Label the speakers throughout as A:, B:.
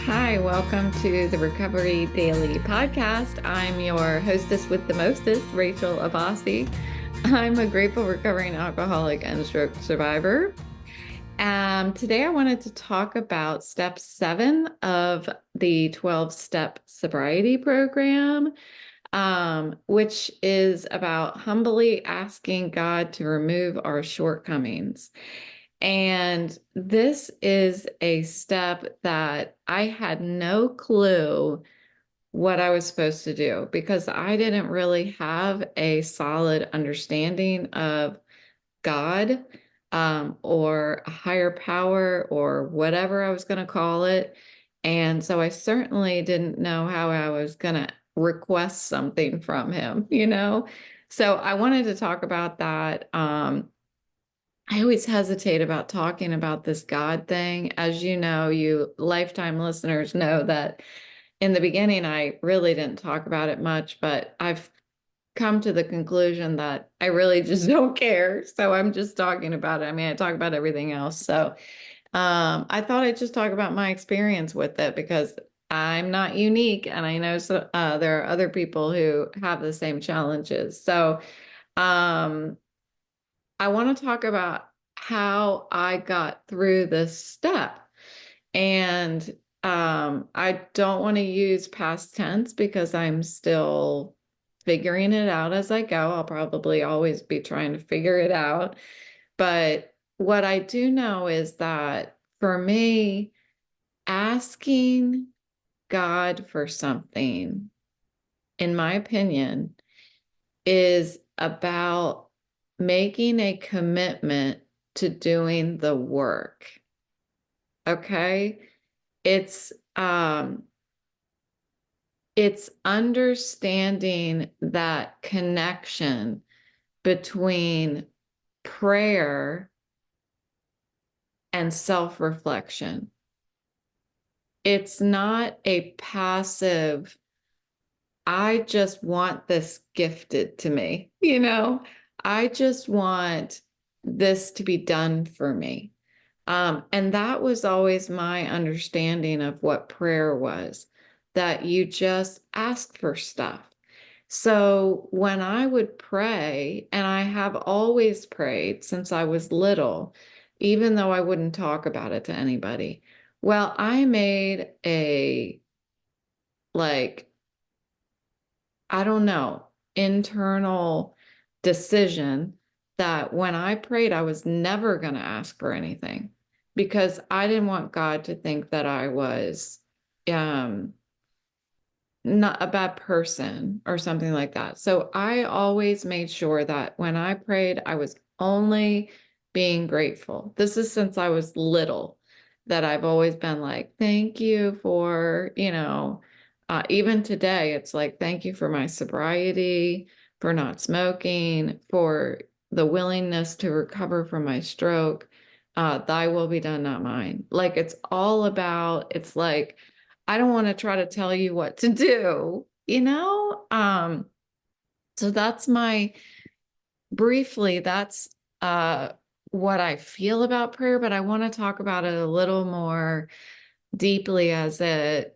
A: Hi, welcome to the Recovery Daily podcast. I'm your hostess with the mostest, Rachel Abbasi. I'm a grateful recovering alcoholic and stroke survivor. Today I wanted to talk about step 7 of the 12-step sobriety program, which is about humbly asking God to remove our shortcomings. And this is a step that I had no clue what I was supposed to do because I didn't really have a solid understanding of God, or a higher power or whatever I was going to call it. And so I certainly didn't know how I was going to request something from him. So I wanted to talk about that. I always hesitate about talking about this God thing. As you know, you lifetime listeners know that in the beginning, I really didn't talk about it much, but I've come to the conclusion that I really just don't care. So I'm just talking about it. I mean, I talk about everything else. So I thought I'd just talk about my experience with it because I'm not unique. And I know there are other people who have the same challenges. So um, I want to talk about how I got through this step. And I don't want to use past tense because I'm still figuring it out as I go. I'll probably always be trying to figure it out. But what I do know is that for me, asking God for something, in my opinion, is about making a commitment to doing the work. Okay? It's um it's understanding that connection between prayer and self-reflection. It's not a passive, I just want this gifted to me. I just want this to be done for me. And that was always my understanding of what prayer was, that you just ask for stuff. So when I would pray, and I have always prayed since I was little, even though I wouldn't talk about it to anybody, well, I made like, I don't know, internal decision that when I prayed, I was never going to ask for anything because I didn't want God to think that I was um, not a bad person or something like that. So I always made sure that when I prayed, I was only being grateful. This is since I was little that I've always been like, thank you for, even today, it's like, thank you for my sobriety, for not smoking, for the willingness to recover from my stroke. Thy will be done, not mine. Like, it's all about, it's like, I don't want to try to tell you what to do. So that's uh what I feel about prayer, but I want to talk about it a little more deeply as it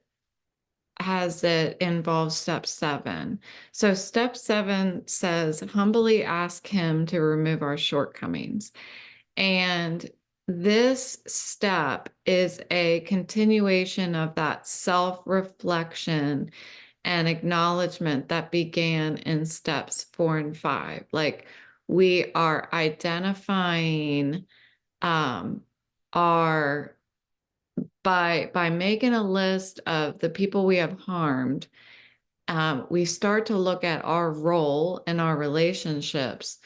A: involves step 7. So step 7 says, humbly ask him to remove our shortcomings. And this step is a continuation of that self-reflection and acknowledgement that began in steps 4 and 5. Like, we are identifying um, our by making a list of the people we have harmed. We start to look at our role in our relationships,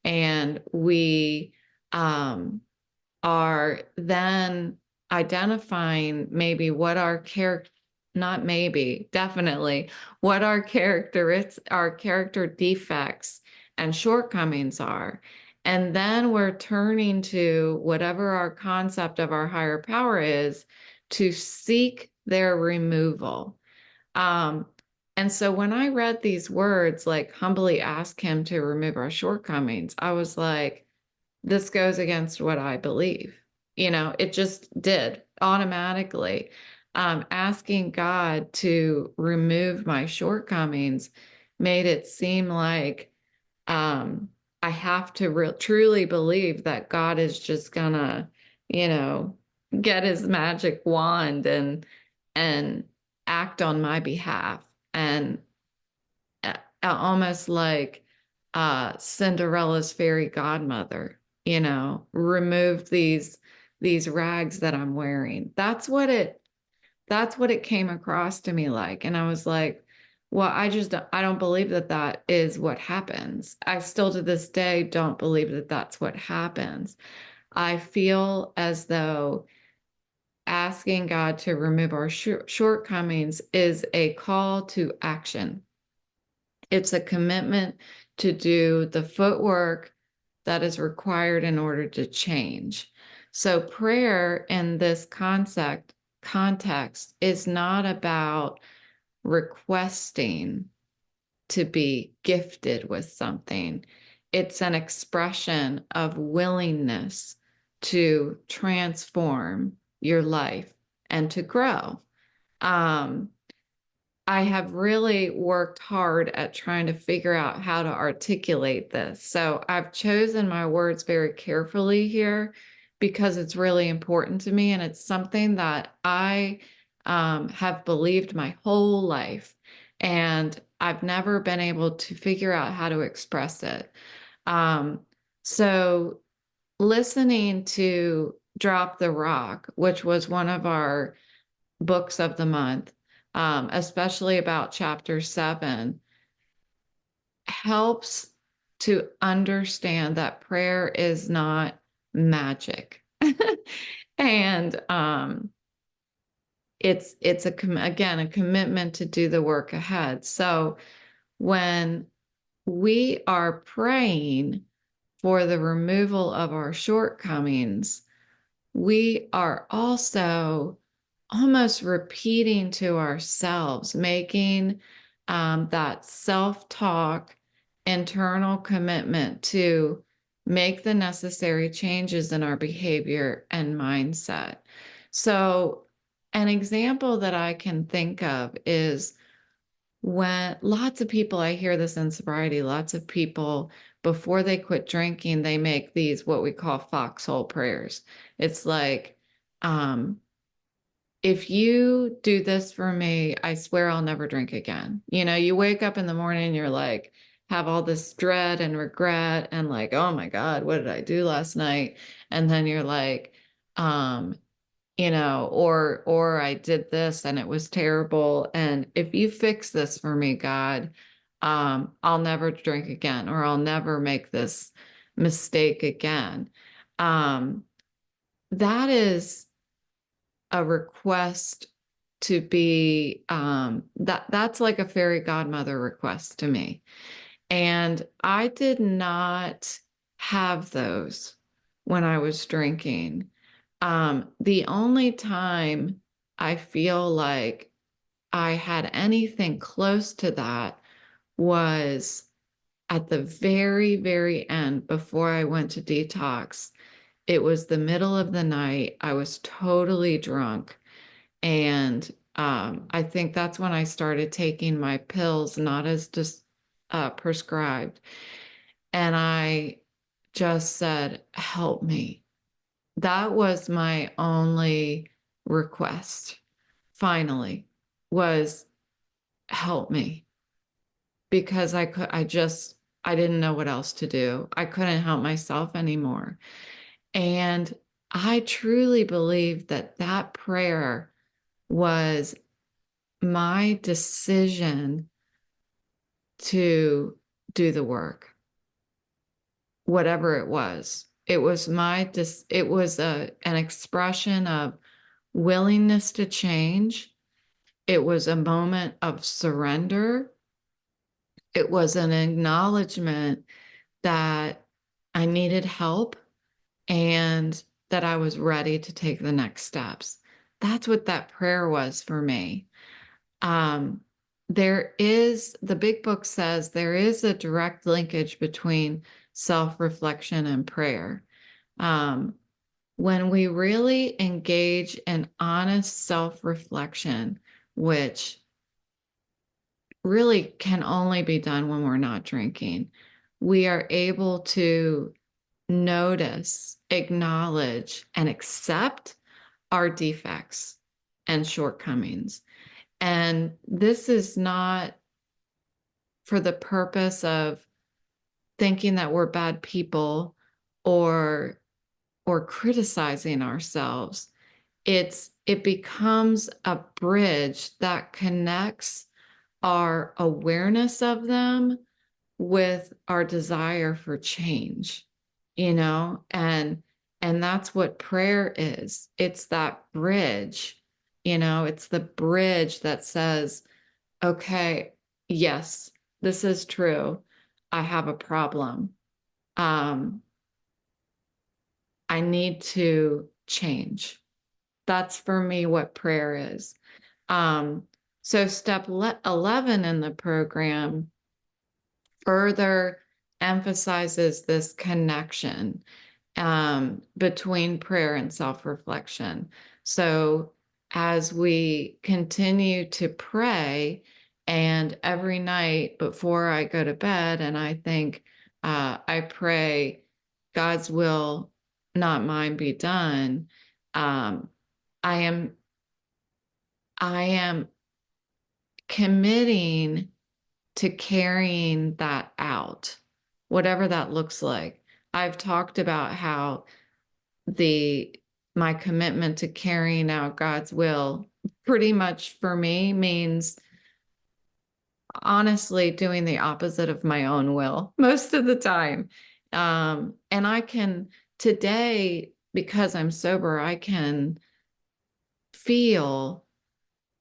A: and we are then identifying maybe what our character, not maybe, definitely, what our character defects and shortcomings are. And then we're turning to whatever our concept of our higher power is to seek their removal. Um, and so when I read these words, like humbly ask him to remove our shortcomings, I was like, this goes against what I believe. It just did automatically. asking God to remove my shortcomings made it seem like um, I have to truly believe that God is just gonna, you know, get his magic wand and act on my behalf, and almost like Cinderella's fairy godmother, remove these rags that I'm wearing. That's what it came across to me like. And I was like, well, I don't believe that that is what happens. I still to this day don't believe that that's what happens. I feel as though asking God to remove our shortcomings is a call to action. It's a commitment to do the footwork that is required in order to change. So prayer in this context is not about requesting to be gifted with something. It's an expression of willingness to transform your life and to grow. Um, I have really worked hard at trying to figure out how to articulate this. So I've chosen my words very carefully here because it's really important to me. And it's something that I have believed my whole life. And I've never been able to figure out how to express it. Um, so listening to Drop the Rock, which was one of our books of the month, especially about chapter 7, helps to understand that prayer is not magic. And it's again a commitment to do the work ahead. So when we are praying for the removal of our shortcomings, we are also almost repeating to ourselves, making that self-talk, internal commitment to make the necessary changes in our behavior and mindset. So an example that I can think of is when lots of people, I hear this in sobriety, lots of people, before they quit drinking, they make these what we call foxhole prayers. It's like, if you do this for me, I swear I'll never drink again. You wake up in the morning, you're like, have all this dread and regret and like, oh my God, what did I do last night? And then you're like, um, or I did this and it was terrible. And if you fix this for me, God, I'll never drink again, or I'll never make this mistake again. That is a request to be that's like a fairy godmother request to me. And I did not have those when I was drinking. The only time I feel like I had anything close to that was at the very, very end before I went to detox. It was the middle of the night. I was totally drunk. And I think that's when I started taking my pills, not as just prescribed. And I just said, help me. That was my only request, finally, was help me. Because I didn't know what else to do. I couldn't help myself anymore. And I truly believe that that prayer was my decision to do the work, whatever it was. It was an expression of willingness to change. It was a moment of surrender. It was an acknowledgement that I needed help and that I was ready to take the next steps. That's what that prayer was for me. The big book says there is a direct linkage between self-reflection and prayer. Um, when we really engage in honest self-reflection, which really can only be done when we're not drinking, we are able to notice, acknowledge, and accept our defects and shortcomings. And this is not for the purpose of thinking that we're bad people or criticizing ourselves. It becomes a bridge that connects our awareness of them with our desire for change, and that's what prayer is. It's that bridge, it's the bridge that says, okay, yes, this is true. I have a problem. Um, I need to change. That's for me what prayer is. Um, so step 11 in the program further emphasizes this connection between prayer and self-reflection. So as we continue to pray, and every night before I go to bed, and I think, I pray, God's will, not mine, be done. Um, I am I am committing to carrying that out, whatever that looks like. I've talked about how my commitment to carrying out God's will pretty much for me means honestly doing the opposite of my own will most of the time. And I can today, because I'm sober, I can feel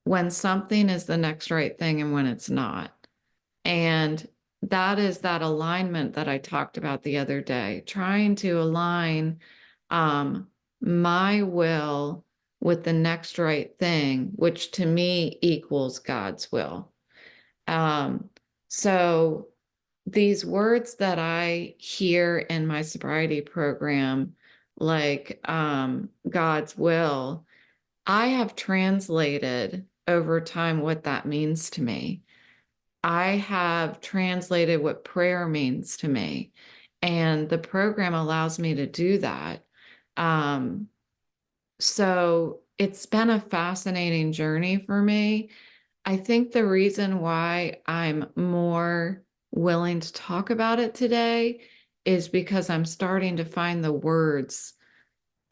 A: when something is the next right thing and when it's not. And that is that alignment that I talked about the other day, trying to align my will with the next right thing, which to me equals God's will. Um, so these words that I hear in my sobriety program, like God's will, I have translated over time what that means to me. I have translated what prayer means to me, and the program allows me to do that. Um, so it's been a fascinating journey for me. I think the reason why I'm more willing to talk about it today is because I'm starting to find the words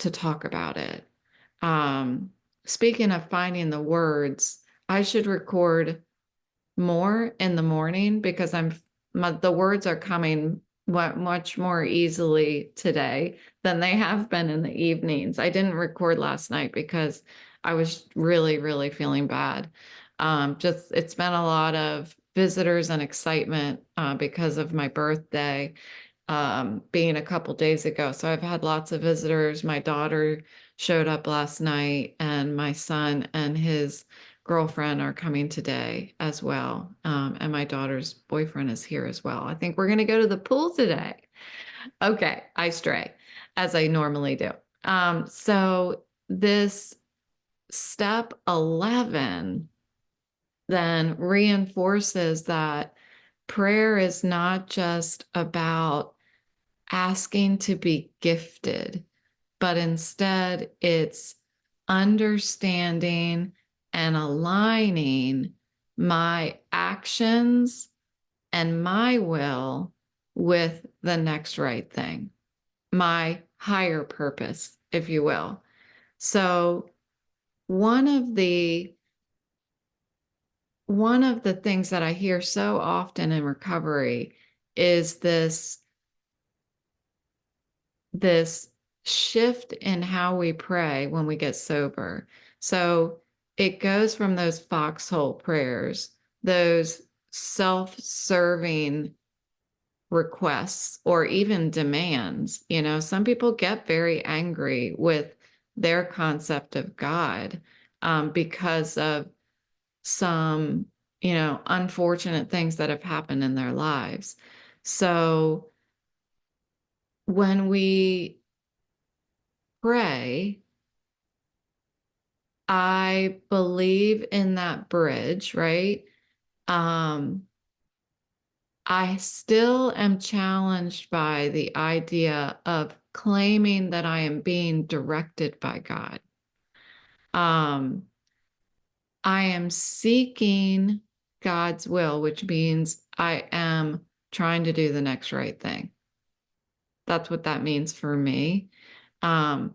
A: to talk about it. Um, Speaking of finding the words, I should record more in the morning because the words are coming much more easily today than they have been in the evenings. I didn't record last night because I was really, really feeling bad. Just it's been a lot of visitors and excitement because of my birthday being a couple days ago. So I've had lots of visitors. My daughter showed up last night, and my son and his girlfriend are coming today as well. And my daughter's boyfriend is here as well. I think we're going to go to the pool today. Okay, I stray as I normally do. So this step 11 then reinforces that prayer is not just about asking to be gifted, but instead it's understanding and aligning my actions and my will with the next right thing, my higher purpose, if you will. So one of the things that I hear so often in recovery is this shift in how we pray when we get sober. So it goes from those foxhole prayers, those self-serving requests or even demands. Some people get very angry with their concept of God because of some, unfortunate things that have happened in their lives. So when we pray, I believe in that bridge, right? Um, I still am challenged by the idea of claiming that I am being directed by God. Um, I am seeking God's will, which means I am trying to do the next right thing. That's what that means for me. Um,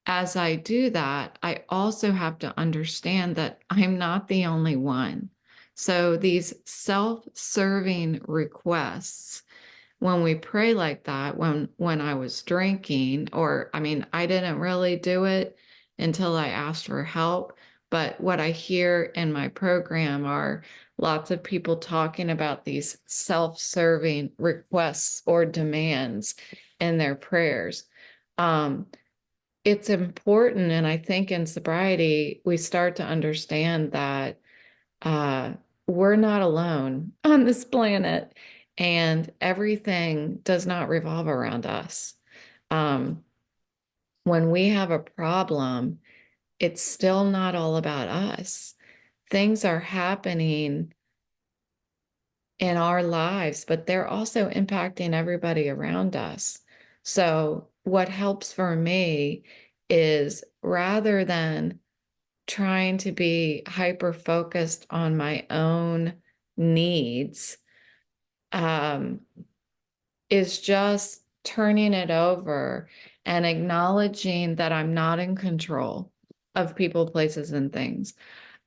A: as I do that, I also have to understand that I'm not the only one. So these self-serving requests, when we pray like that, when I was drinking, or I mean, I didn't really do it until I asked for help. But what I hear in my program are lots of people talking about these self-serving requests or demands in their prayers. Um, it's important, and I think in sobriety, we start to understand that uh, we're not alone on this planet, and everything does not revolve around us. Um, when we have a problem, it's still not all about us. Things are happening in our lives, but they're also impacting everybody around us. So, what helps for me is rather than trying to be hyper focused on my own needs, um, is just turning it over and acknowledging that I'm not in control of people, places, and things.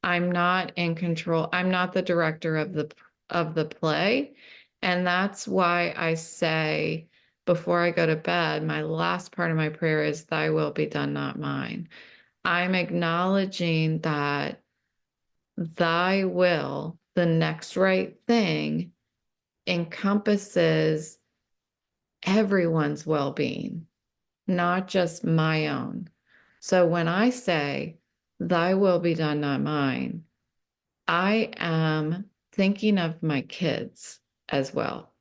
A: I'm not in control. I'm not the director of the play. And that's why I say before I go to bed, my last part of my prayer is thy will be done, not mine. I'm acknowledging that thy will, the next right thing, encompasses everyone's well-being, not just my own. So when I say, thy will be done, not mine, I am thinking of my kids as well.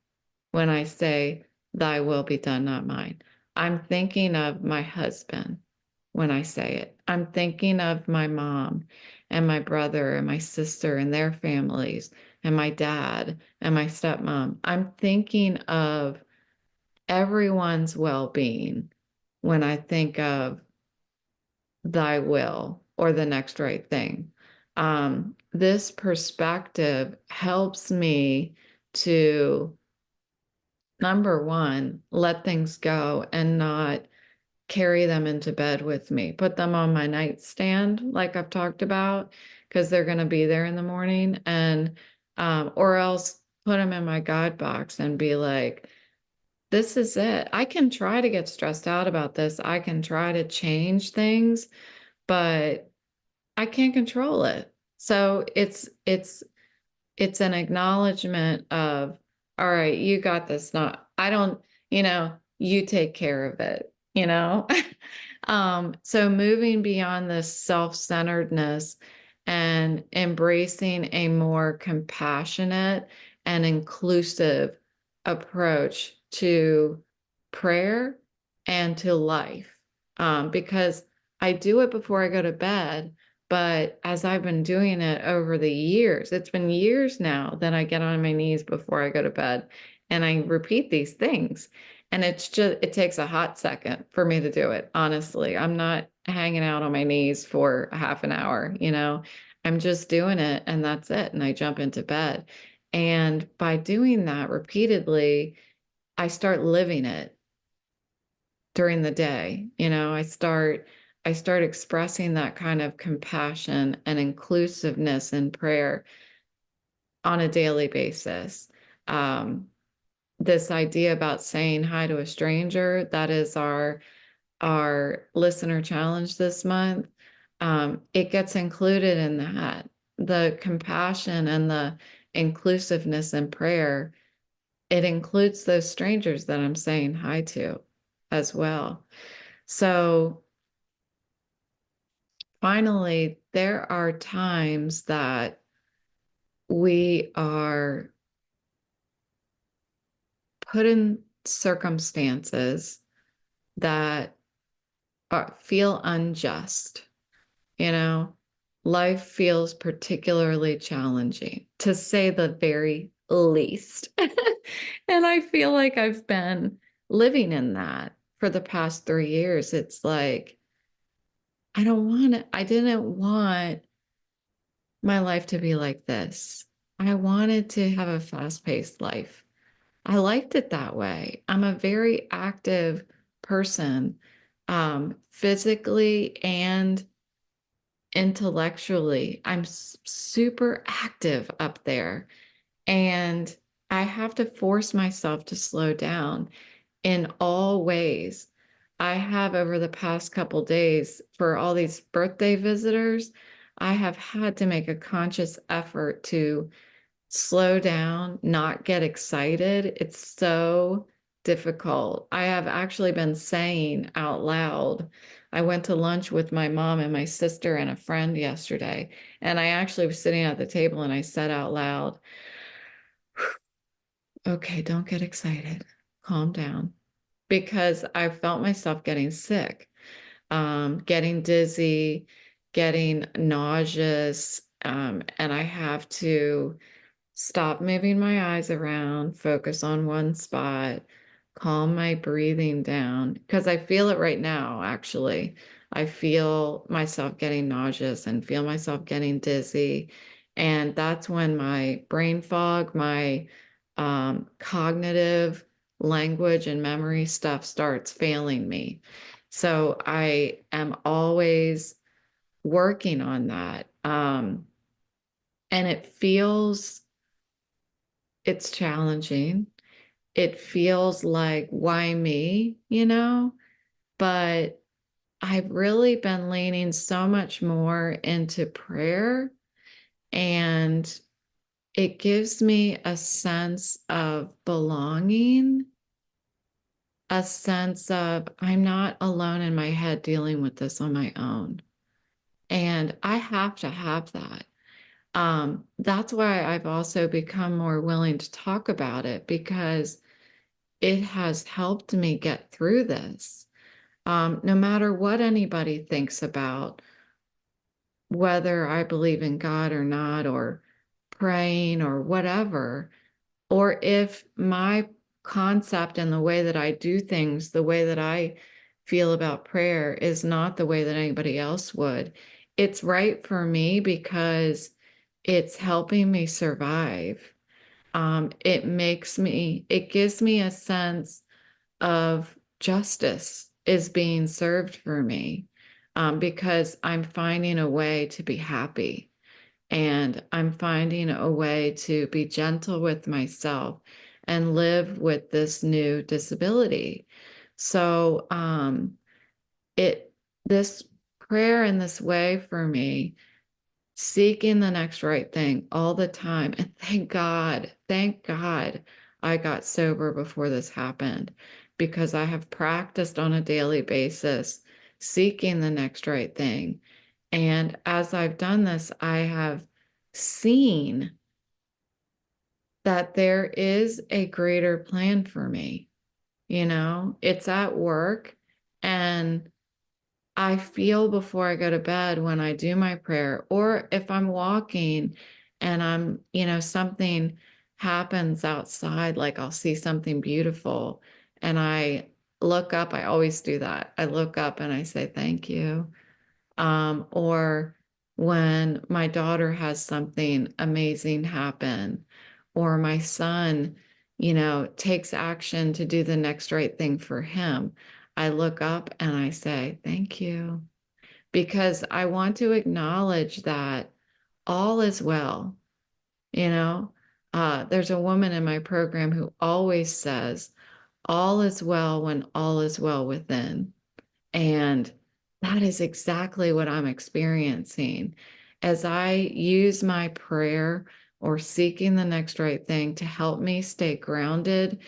A: When I say, thy will be done, not mine, I'm thinking of my husband when I say it. I'm thinking of my mom and my brother and my sister and their families and my dad and my stepmom. I'm thinking of everyone's well-being when I think of thy will or the next right thing. This perspective helps me to, number one, let things go and not carry them into bed with me, put them on my nightstand, like I've talked about, because they're going to be there in the morning, and or else put them in my God box and be like, this is it. I can try to get stressed out about this. I can try to change things, but I can't control it. So it's an acknowledgement of, all right, you got this. Not, I don't, you take care of it. So moving beyond this self-centeredness and embracing a more compassionate and inclusive approach to prayer and to life. Because I do it before I go to bed, but as I've been doing it over the years, it's been years now that I get on my knees before I go to bed and I repeat these things. And it takes a hot second for me to do it. Honestly, I'm not hanging out on my knees for a half an hour. I'm just doing it and that's it. And I jump into bed. And by doing that repeatedly, I start living it during the day. I start expressing that kind of compassion and inclusiveness in prayer on a daily basis. This idea about saying hi to a stranger, that is our listener challenge this month. It gets included in that. The compassion and the inclusiveness in prayer, it includes those strangers that I'm saying hi to as well. So finally, there are times that we are put in circumstances that feel unjust. You know, life feels particularly challenging, to say the very least. And I feel like I've been living in that for the past 3 years. It's like, I didn't want my life to be like this. I wanted to have a fast-paced life. I liked it that way. I'm a very active person, physically and intellectually. I'm super active up there. And I have to force myself to slow down in all ways. I have over the past couple days for all these birthday visitors, I have had to make a conscious effort to slow down, not get excited. It's so difficult. I have actually been saying out loud. I went to lunch with my mom and my sister and a friend yesterday, and I actually was sitting at the table and I said out loud, okay, don't get excited. Calm down. Because I felt myself getting sick, getting dizzy, getting nauseous, and I have to stop moving my eyes around, focus on one spot, calm my breathing down, because I feel it right now, actually. I feel myself getting nauseous and feel myself getting dizzy. And that's when my brain fog, my cognitive language and memory stuff starts failing me. So I am always working on that. And it's challenging. It feels like, why me, But I've really been leaning so much more into prayer, and it gives me a sense of belonging, a sense of I'm not alone in my head dealing with this on my own. And I have to have that. That's why I've also become more willing to talk about it, because it has helped me get through this. No matter what anybody thinks about whether I believe in God or not, or praying or whatever, or if my concept and the way that I do things, the way that I feel about prayer is not the way that anybody else would, it's right for me because it's helping me survive. It gives me a sense of justice is being served for me, because I'm finding a way to be happy, and I'm finding a way to be gentle with myself and live with this new disability. So, it this prayer in this way for me, seeking the next right thing all the time. And thank God I got sober before this happened, because I have practiced on a daily basis seeking the next right thing. And as I've done this, I have seen that there is a greater plan for me. It's at work, and I feel before I go to bed when I do my prayer, or if I'm walking and something happens outside, like I'll see something beautiful and I look up. I always do that. I look up and I say, thank you. Or when my daughter has something amazing happen, or my son, takes action to do the next right thing for him, I look up and I say, thank you, because I want to acknowledge that all is well. You know, there's a woman in my program who always says, all is well when all is well within. And that is exactly what I'm experiencing as I use my prayer or seeking the next right thing to help me stay grounded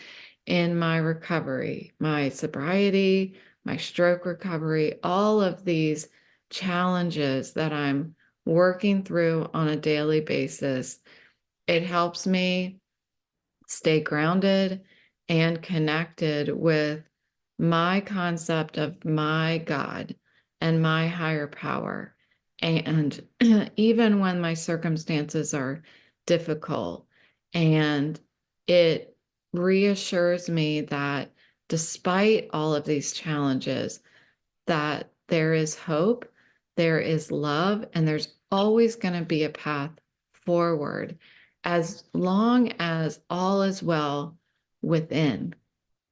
A: in my recovery, my sobriety, my stroke recovery, all of these challenges that I'm working through on a daily basis. It helps me stay grounded and connected with my concept of my God and my higher power. And even when my circumstances are difficult, and it reassures me that despite all of these challenges, that there is hope, there is love, and there's always going to be a path forward as long as all is well within.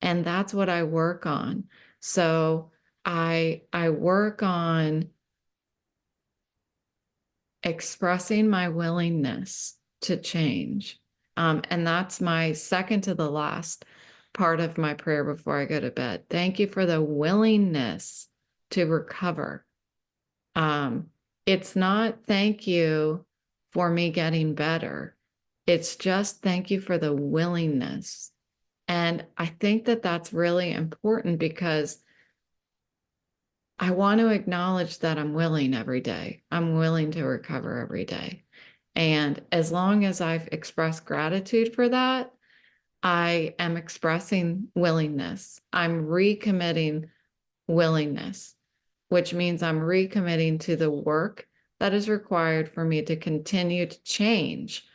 A: And that's what I work on. So I work on expressing my willingness to change. And that's my second to the last part of my prayer before I go to bed. Thank you for the willingness to recover. It's not thank you for me getting better. It's just thank you for the willingness. And I think that that's really important because I want to acknowledge that I'm willing every day. I'm willing to recover every day. And as long as I've expressed gratitude for that, I am expressing willingness. I'm recommitting willingness, which means I'm recommitting to the work that is required for me to continue to change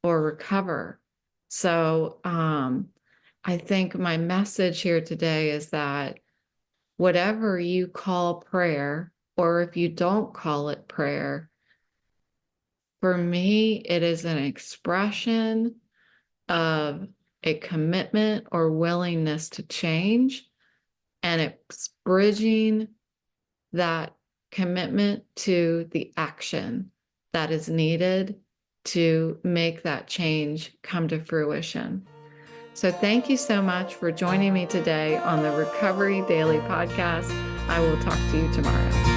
A: or recover. So I think my message here today is that whatever you call prayer, or if you don't call it prayer, for me, it is an expression of a commitment or willingness to change, and it's bridging that commitment to the action that is needed to make that change come to fruition. So thank you so much for joining me today on the Recovery Daily Podcast. I will talk to you tomorrow.